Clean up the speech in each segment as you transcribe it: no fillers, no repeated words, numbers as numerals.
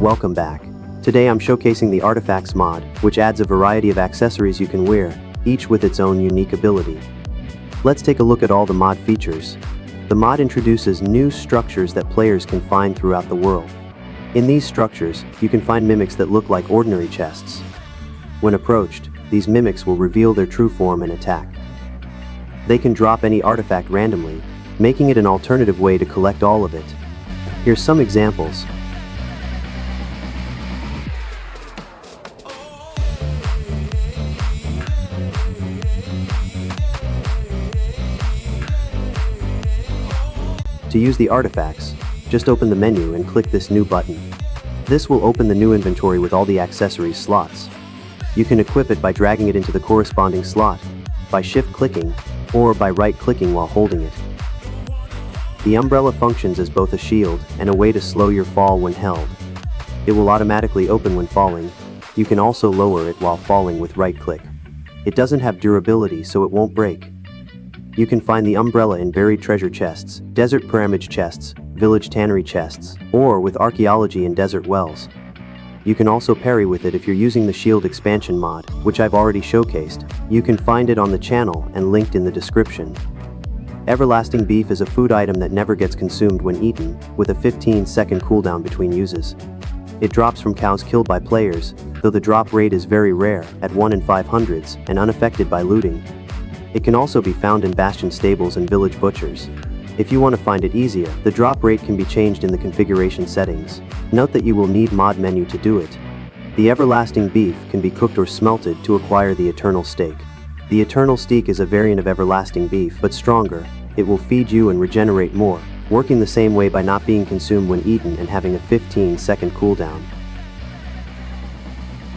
Welcome back. Today I'm showcasing the Artifacts mod, which adds a variety of accessories you can wear, each with its own unique ability. Let's take a look at all the mod features. The mod introduces new structures that players can find throughout the world. In these structures, you can find mimics that look like ordinary chests. When approached, these mimics will reveal their true form and attack. They can drop any artifact randomly, making it an alternative way to collect all of it. Here's some examples. To use the artifacts, just open the menu and click this new button. This will open the new inventory with all the accessories slots. You can equip it by dragging it into the corresponding slot, by shift-clicking, or by right-clicking while holding it. The umbrella functions as both a shield and a way to slow your fall when held. It will automatically open when falling. You can also lower it while falling with right-click. It doesn't have durability, so it won't break. You can find the umbrella in buried treasure chests, desert pyramid chests, village tannery chests, or with archaeology in desert wells. You can also parry with it if you're using the shield expansion mod, which I've already showcased. You can find it on the channel and linked in the description. Everlasting beef is a food item that never gets consumed when eaten, with a 15-second cooldown between uses. It drops from cows killed by players, though the drop rate is very rare, at 1 in 500s, and unaffected by looting. It can also be found in bastion stables and village butchers. If you want to find it easier, the drop rate can be changed in the configuration settings. Note that you will need mod menu to do it. The everlasting beef can be cooked or smelted to acquire the eternal steak. The eternal steak is a variant of everlasting beef, but stronger. It will feed you and regenerate more, working the same way by not being consumed when eaten and having a 15-second cooldown.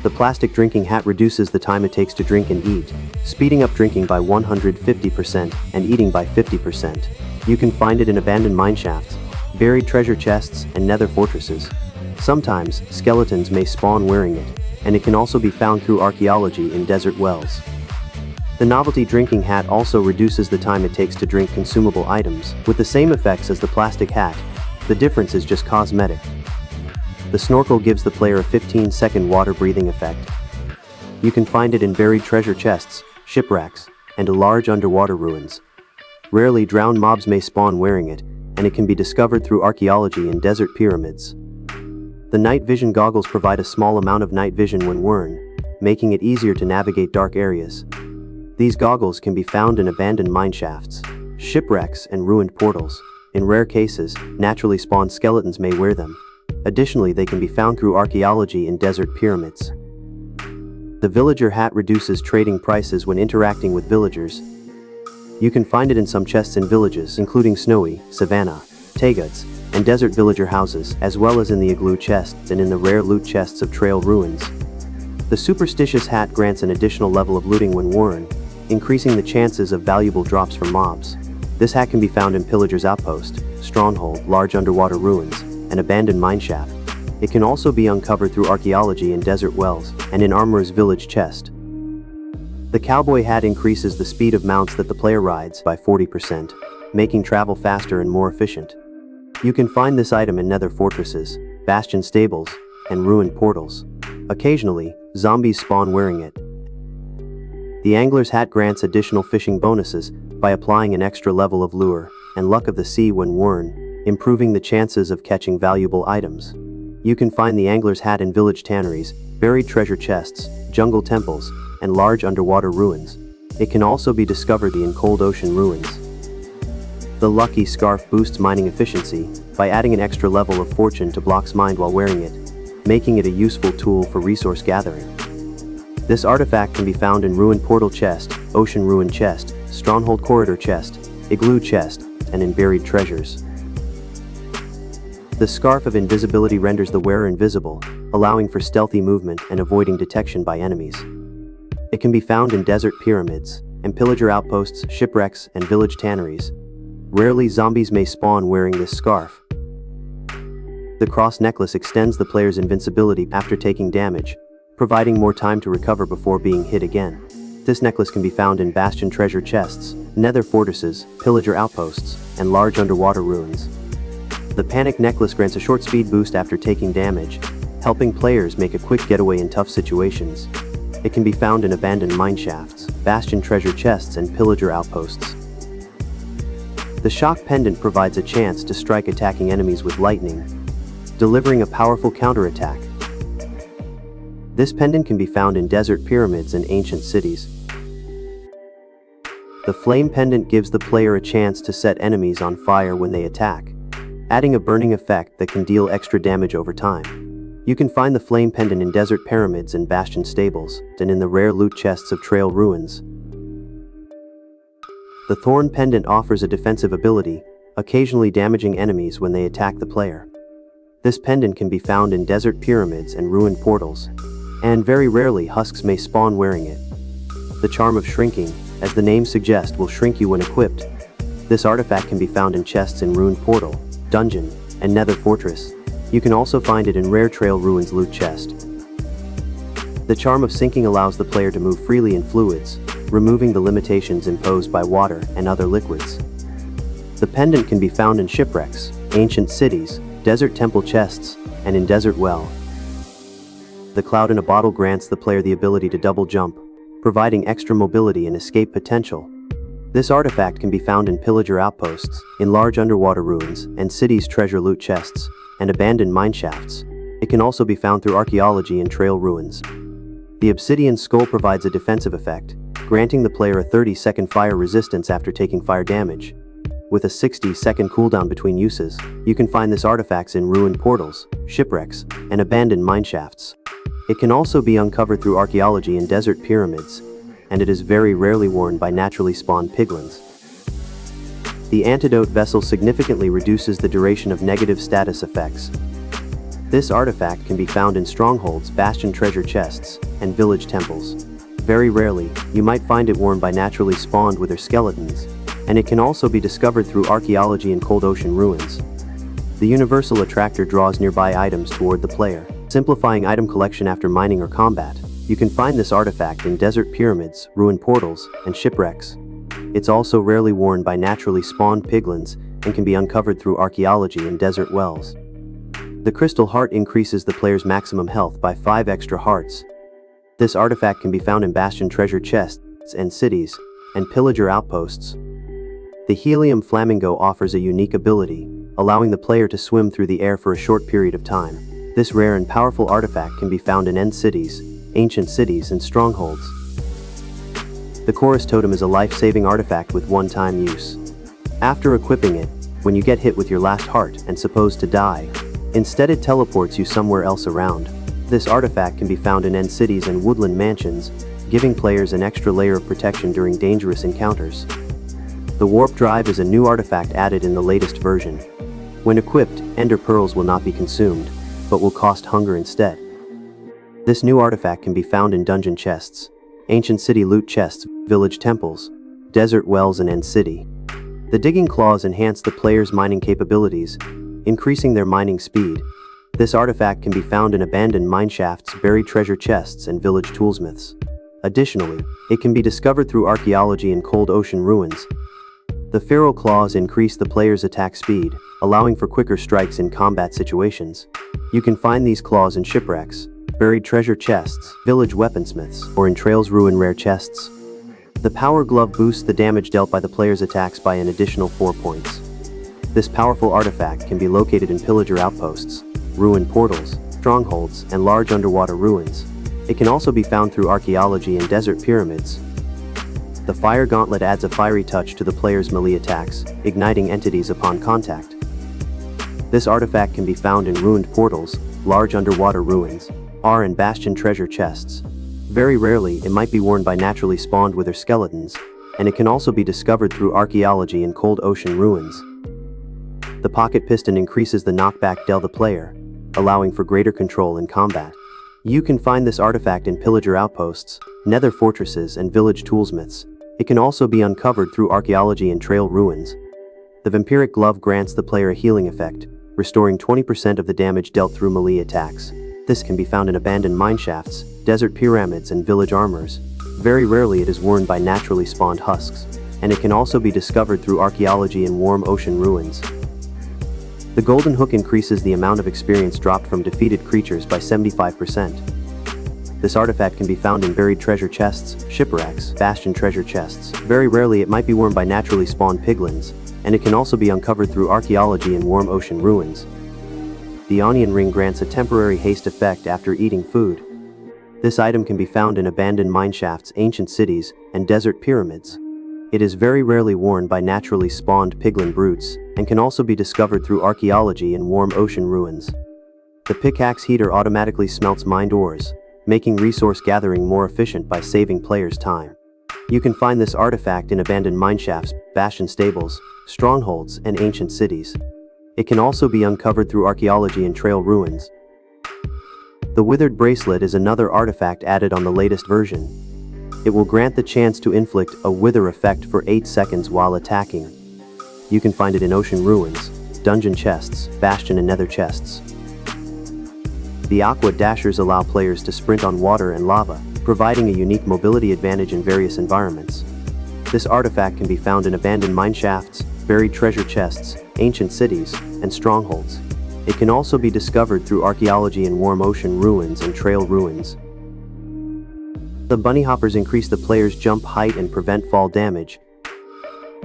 The plastic drinking hat reduces the time it takes to drink and eat, speeding up drinking by 150% and eating by 50%. You can find it in abandoned mineshafts, buried treasure chests, and nether fortresses. Sometimes, skeletons may spawn wearing it, and it can also be found through archaeology in desert wells. The Novelty Drinking Hat also reduces the time it takes to drink consumable items, with the same effects as the plastic hat. The difference is just cosmetic. The Snorkel gives the player a 15-second water-breathing effect. You can find it in buried treasure chests, shipwrecks, and large underwater ruins. Rarely drowned mobs may spawn wearing it, and it can be discovered through archaeology in desert pyramids. The night vision goggles provide a small amount of night vision when worn, making it easier to navigate dark areas. These goggles can be found in abandoned mineshafts, shipwrecks, and ruined portals. In rare cases, naturally spawned skeletons may wear them. Additionally, they can be found through archaeology in desert pyramids. The villager hat reduces trading prices when interacting with villagers. You can find it in some chests in villages, including snowy, savanna, teguts, and desert villager houses, as well as in the igloo chests and in the rare loot chests of trail ruins. The Superstitious Hat grants an additional level of looting when worn, increasing the chances of valuable drops from mobs. This hat can be found in Pillager's Outpost, Stronghold, large underwater ruins, and abandoned mineshaft. It can also be uncovered through archaeology in desert wells and in Armorer's village chest. The Cowboy Hat increases the speed of mounts that the player rides by 40%, making travel faster and more efficient. You can find this item in nether fortresses, bastion stables, and ruined portals. Occasionally, zombies spawn wearing it. The Angler's Hat grants additional fishing bonuses by applying an extra level of lure and luck of the sea when worn, improving the chances of catching valuable items. You can find the Angler's Hat in village tanneries, buried treasure chests, jungle temples, and large underwater ruins. It can also be discovered in cold ocean ruins. The Lucky Scarf boosts mining efficiency by adding an extra level of fortune to blocks mined while wearing it, making it a useful tool for resource gathering. This artifact can be found in Ruined Portal Chest, Ocean Ruin Chest, Stronghold Corridor Chest, Igloo Chest, and in Buried Treasures. The Scarf of Invisibility renders the wearer invisible, allowing for stealthy movement and avoiding detection by enemies. It can be found in desert pyramids, and pillager outposts, shipwrecks, and village tanneries. Rarely zombies may spawn wearing this scarf. The cross necklace extends the player's invincibility after taking damage, providing more time to recover before being hit again. This necklace can be found in bastion treasure chests, nether fortresses, pillager outposts, and large underwater ruins. The panic necklace grants a short speed boost after taking damage, helping players make a quick getaway in tough situations. It can be found in abandoned mineshafts, bastion treasure chests, and pillager outposts. The Shock Pendant provides a chance to strike attacking enemies with lightning, delivering a powerful counterattack. This pendant can be found in desert pyramids and ancient cities. The Flame Pendant gives the player a chance to set enemies on fire when they attack, adding a burning effect that can deal extra damage over time. You can find the Flame Pendant in desert pyramids and bastion stables, and in the rare loot chests of trail ruins. The Thorn Pendant offers a defensive ability, occasionally damaging enemies when they attack the player. This pendant can be found in desert pyramids and ruined portals, and very rarely husks may spawn wearing it. The Charm of Shrinking, as the name suggests, will shrink you when equipped. This artifact can be found in chests in ruined portal, dungeon, and nether fortress. You can also find it in rare trail ruins loot chest. The Charm of Sinking allows the player to move freely in fluids, removing the limitations imposed by water and other liquids. The pendant can be found in shipwrecks, ancient cities, desert temple chests, and in desert well. The Cloud in a Bottle grants the player the ability to double jump, providing extra mobility and escape potential. This artifact can be found in pillager outposts, in large underwater ruins, and cities' treasure loot chests, and abandoned mineshafts. It can also be found through archaeology and trail ruins. The Obsidian Skull provides a defensive effect, granting the player a 30-second fire resistance after taking fire damage. With a 60-second cooldown between uses, you can find this artifacts in ruined portals, shipwrecks, and abandoned mineshafts. It can also be uncovered through archaeology in desert pyramids, and it is very rarely worn by naturally spawned piglins. The Antidote Vessel significantly reduces the duration of negative status effects. This artifact can be found in strongholds, bastion treasure chests, and village temples. Very rarely, you might find it worn by naturally spawned wither skeletons, and it can also be discovered through archaeology in cold ocean ruins. The Universal Attractor draws nearby items toward the player, simplifying item collection after mining or combat. You can find this artifact in desert pyramids, ruined portals, and shipwrecks. It's also rarely worn by naturally spawned piglins and can be uncovered through archaeology in desert wells. The Crystal Heart increases the player's maximum health by 5 extra hearts. This artifact can be found in bastion treasure chests and cities, and pillager outposts. The Helium Flamingo offers a unique ability, allowing the player to swim through the air for a short period of time. This rare and powerful artifact can be found in end cities, ancient cities, and strongholds. The Chorus Totem is a life-saving artifact with one-time use. After equipping it, when you get hit with your last heart and supposed to die, instead it teleports you somewhere else around. This artifact can be found in end cities and woodland mansions, giving players an extra layer of protection during dangerous encounters. The Warp Drive is a new artifact added in the latest version. When equipped, Ender Pearls will not be consumed, but will cost hunger instead. This new artifact can be found in dungeon chests, ancient city loot chests, village temples, desert wells, and end city. The Digging Claws enhance the player's mining capabilities, increasing their mining speed. This artifact can be found in abandoned mineshafts, buried treasure chests, and village toolsmiths. Additionally, it can be discovered through archaeology in cold ocean ruins. The Feral Claws increase the player's attack speed, allowing for quicker strikes in combat situations. You can find these claws in shipwrecks, buried treasure chests, village weaponsmiths, or in trails ruin rare chests. The Power Glove boosts the damage dealt by the player's attacks by an additional 4 points. This powerful artifact can be located in pillager outposts, ruined portals, strongholds, and large underwater ruins. It can also be found through archaeology in desert pyramids. The Fire Gauntlet adds a fiery touch to the player's melee attacks, igniting entities upon contact. This artifact can be found in ruined portals, large underwater ruins, and bastion treasure chests. Very rarely, it might be worn by naturally spawned wither skeletons, and it can also be discovered through archaeology in cold ocean ruins. The Pocket Piston increases the knockback dealt the player, allowing for greater control in combat. You can find this artifact in pillager outposts, nether fortresses, and village toolsmiths. It can also be uncovered through archaeology and trail ruins. The Vampiric Glove grants the player a healing effect, restoring 20% of the damage dealt through melee attacks. This can be found in abandoned mineshafts, desert pyramids, and village armors. Very rarely it is worn by naturally spawned husks, and it can also be discovered through archaeology in warm ocean ruins. The golden hook increases the amount of experience dropped from defeated creatures by 75%. This artifact can be found in buried treasure chests, shipwrecks, bastion treasure chests. Very rarely it might be worn by naturally spawned piglins, and it can also be uncovered through archaeology in warm ocean ruins. The onion ring grants a temporary haste effect after eating food. This item can be found in abandoned mineshafts, ancient cities, and desert pyramids. It is very rarely worn by naturally spawned piglin brutes, and can also be discovered through archaeology in warm ocean ruins. The Pickaxe Heater automatically smelts mined ores, making resource gathering more efficient by saving players time. You can find this artifact in abandoned mineshafts, bastion stables, strongholds, and ancient cities. It can also be uncovered through archaeology in trail ruins. The Withered Bracelet is another artifact added on the latest version. It will grant the chance to inflict a wither effect for 8 seconds while attacking. You can find it in ocean ruins, dungeon chests, bastion and nether chests. The Aqua-Dashers allow players to sprint on water and lava, providing a unique mobility advantage in various environments. This artifact can be found in abandoned mineshafts, buried treasure chests, ancient cities, and strongholds. It can also be discovered through archaeology in warm ocean ruins and trail ruins. The bunny hoppers increase the player's jump height and prevent fall damage.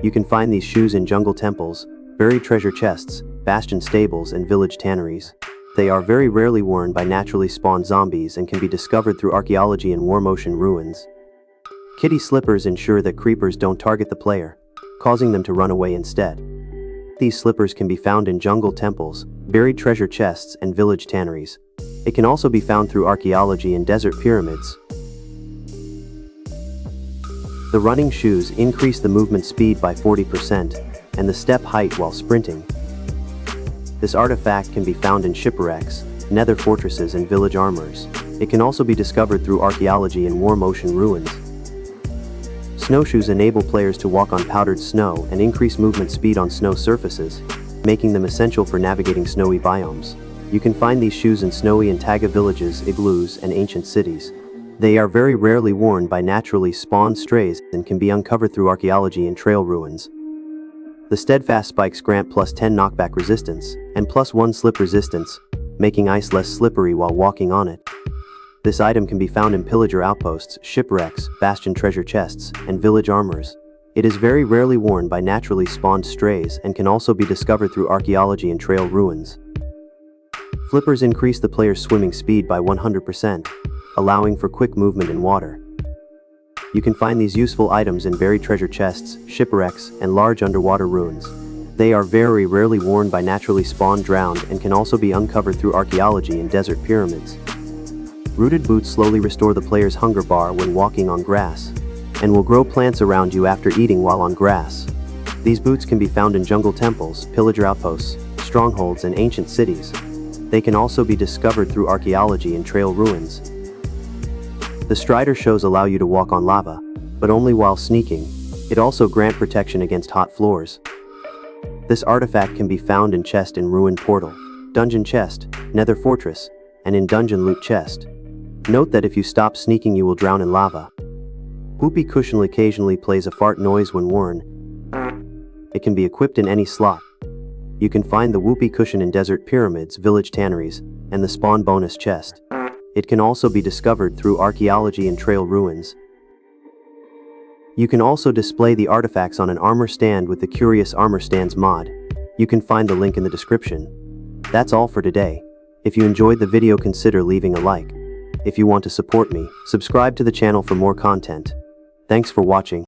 You can find these shoes in jungle temples, buried treasure chests, bastion stables, and village tanneries. They are very rarely worn by naturally spawned zombies and can be discovered through archaeology in warm ocean ruins. Kitty slippers ensure that creepers don't target the player, causing them to run away instead. These slippers can be found in jungle temples, buried treasure chests, and village tanneries. It can also be found through archaeology in desert pyramids. The running shoes increase the movement speed by 40% and the step height while sprinting. This artifact can be found in shipwrecks, nether fortresses, and village armors. It can also be discovered through archaeology in warm ocean ruins. Snowshoes enable players to walk on powdered snow and increase movement speed on snow surfaces, making them essential for navigating snowy biomes. You can find these shoes in snowy and taiga villages, igloos, and ancient cities. They are very rarely worn by naturally spawned strays and can be uncovered through archaeology in trail ruins. The Steadfast Spikes grant +10 knockback resistance and +1 slip resistance, making ice less slippery while walking on it. This item can be found in pillager outposts, shipwrecks, bastion treasure chests, and village armors. It is very rarely worn by naturally spawned strays and can also be discovered through archaeology in trail ruins. Flippers increase the player's swimming speed by 100%, allowing for quick movement in water. You can find these useful items in buried treasure chests, shipwrecks, and large underwater ruins. They are very rarely worn by naturally spawned drowned and can also be uncovered through archaeology in desert pyramids. Rooted boots slowly restore the player's hunger bar when walking on grass, and will grow plants around you after eating while on grass. These boots can be found in jungle temples, pillager outposts, strongholds, and ancient cities. They can also be discovered through archaeology in trail ruins. The Strider shoes allow you to walk on lava, but only while sneaking. It also grants protection against hot floors. This artifact can be found in chest in ruined portal, dungeon chest, nether fortress, and in dungeon loot chest. Note that if you stop sneaking you will drown in lava. Whoopee Cushion occasionally plays a fart noise when worn. It can be equipped in any slot. You can find the Whoopee Cushion in desert pyramids, village tanneries, and the spawn bonus chest. It can also be discovered through archaeology in trail ruins. You can also display the artifacts on an armor stand with the Curious Armor Stands mod. You can find the link in the description. That's all for today. If you enjoyed the video, consider leaving a like. If you want to support me, subscribe to the channel for more content. Thanks for watching.